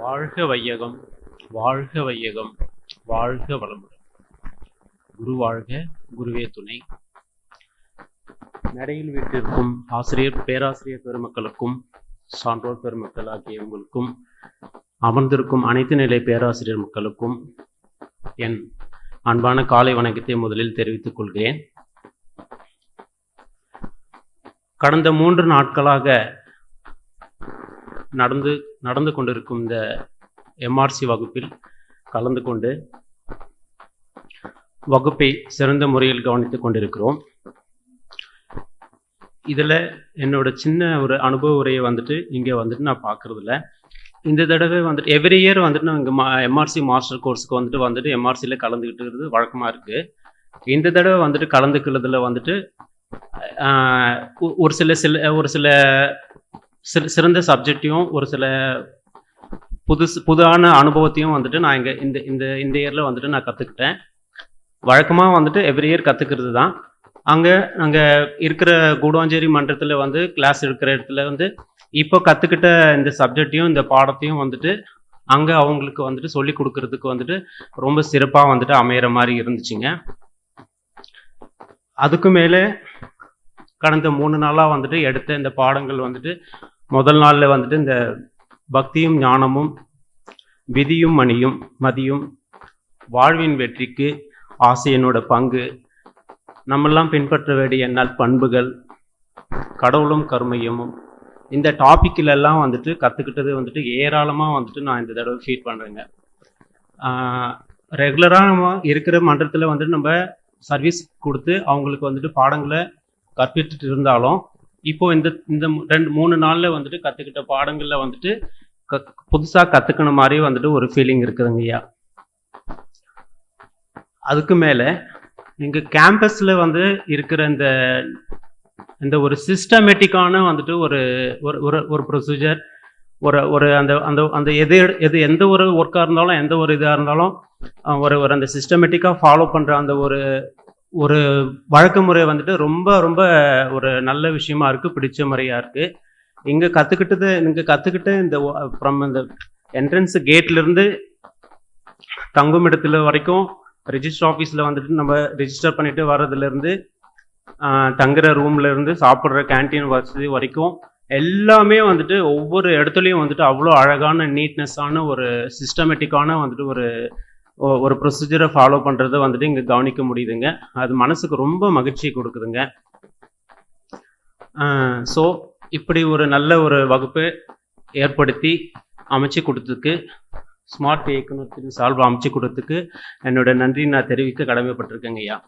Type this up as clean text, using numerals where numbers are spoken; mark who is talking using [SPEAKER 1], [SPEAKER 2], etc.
[SPEAKER 1] வாழ்க வையகம், வாழ்க வையகம், வாழ்க வளமுடன். குரு வாழ்க, குருவே துணை. நடையில் வீட்டிற்கும் ஆசிரியர் பேராசிரியர் பெருமக்களுக்கும் சான்றோர் பெருமக்கள் ஆகிய உங்களுக்கும் அமர்ந்திருக்கும் அனைத்து நிலை பேராசிரியர் மக்களுக்கும் என் அன்பான காலை வணக்கத்தை முதலில் தெரிவித்துக் கொள்கிறேன். கடந்த 3 நாட்களாக நடந்து கொண்டிருக்கும் இந்த எம்ஆர்சி வகுப்பில் கலந்து கொண்டு வகுப்பை சிறந்த முறையில் கவனித்துக் கொண்டிருக்கிறோம். இதில் என்னோட சின்ன ஒரு அனுபவ உரையை இங்கே நான் பார்க்குறதில்ல. இந்த தடவை எவ்ரி இயர் நான் இங்கே எம்ஆர்சி மாஸ்டர் கோர்ஸுக்கு எம்ஆர்சியில் கலந்துக்கிட்டு இருக்கிறது வழக்கமாக இருக்குது. இந்த தடவை கலந்துக்கிறதுல ஒரு சில சிறந்த சப்ஜெக்டையும் ஒரு சில புதான அனுபவத்தையும் நான் இங்கே இந்த இயரில் நான் கற்றுக்கிட்டேன். வழக்கமாக எவ்ரி இயர் கற்றுக்கிறது தான். அங்கே இருக்கிற கூடுவாஞ்சேரி மன்றத்தில் கிளாஸ் எடுக்கிற இடத்துல இப்போ கற்றுக்கிட்ட இந்த சப்ஜெக்டையும் இந்த பாடத்தையும் அங்கே அவங்களுக்கு சொல்லி கொடுக்கறதுக்கு ரொம்ப சிறப்பாக அமையிற மாதிரி இருந்துச்சுங்க. அதுக்கு மேலே கடந்த 3 நாளாக எடுத்த இந்த பாடங்கள் முதல் நாளில் இந்த பக்தியும் ஞானமும் விதியும் மணியும் மதியும் வாழ்வின் வெற்றிக்கு ஆசையனோட பங்கு, நம்மெல்லாம் பின்பற்ற வேண்டிய நற்பண்புகள், கடவுளும் கருமையமும், இந்த டாப்பிக்கிலெல்லாம் கற்றுக்கிட்டது ஏராளமாக நான் இந்த தடவை ஃபீல் பண்ணுறேங்க. ரெகுலராக இருக்கிற மன்றத்தில் நம்ம சர்வீஸ் கொடுத்து அவங்களுக்கு பாடங்களை கற்பித்துட்டு இருந்தாலும் இப்போ இந்த 2-3 நாளில் கற்றுக்கிட்ட பாடங்களில் புதுசாக கற்றுக்கணும் மாதிரி ஒரு ஃபீலிங் இருக்குதுங்க ஐயா. அதுக்கு மேலே எங்கள் கேம்பஸில் இருக்கிற இந்த ஒரு சிஸ்டமேட்டிக்கான ஒரு ஒரு ப்ரொசீஜர், ஒரு அந்த அந்த அந்த எந்த ஒரு ஒர்க்காக இருந்தாலும் எந்த ஒரு இதாக இருந்தாலும் ஒரு அந்த சிஸ்டமேட்டிக்காக ஃபாலோ பண்ணுற அந்த ஒரு வழக்க முறை ரொம்ப ரொம்ப ஒரு நல்ல விஷயமா இருக்குது, பிடிச்ச முறையாக இருக்குது. இங்கே கற்றுக்கிட்ட இந்த ஃப்ரம் இந்த என்ட்ரன்ஸ் கேட்லேருந்து தங்கும் இடத்துல வரைக்கும் ரெஜிஸ்டர் ஆஃபீஸில் நம்ம ரெஜிஸ்டர் பண்ணிட்டு வர்றதுலேருந்து தங்குற ரூம்லேருந்து சாப்பிட்ற கேன்டீன் வசதி வரைக்கும் எல்லாமே ஒவ்வொரு இடத்துலையும் அவ்வளோ அழகான நீட்னஸான ஒரு சிஸ்டமேட்டிக்கான ஒரு ப்ரொசீஜரை ஃபாலோ பண்ணுறதை இங்கே கவனிக்க முடியுதுங்க. அது மனசுக்கு ரொம்ப மகிழ்ச்சியை கொடுக்குதுங்க. ஸோ இப்படி ஒரு நல்ல ஒரு வகுப்பு ஏற்படுத்தி அமைச்சு கொடுத்ததுக்கு, ஸ்மார்ட் இயக்குனத்தின் சார்பாக அமைச்சு கொடுத்ததுக்கு என்னோட நன்றி நான் தெரிவிக்க கடமைப்பட்டிருக்கேங்க ஐயா.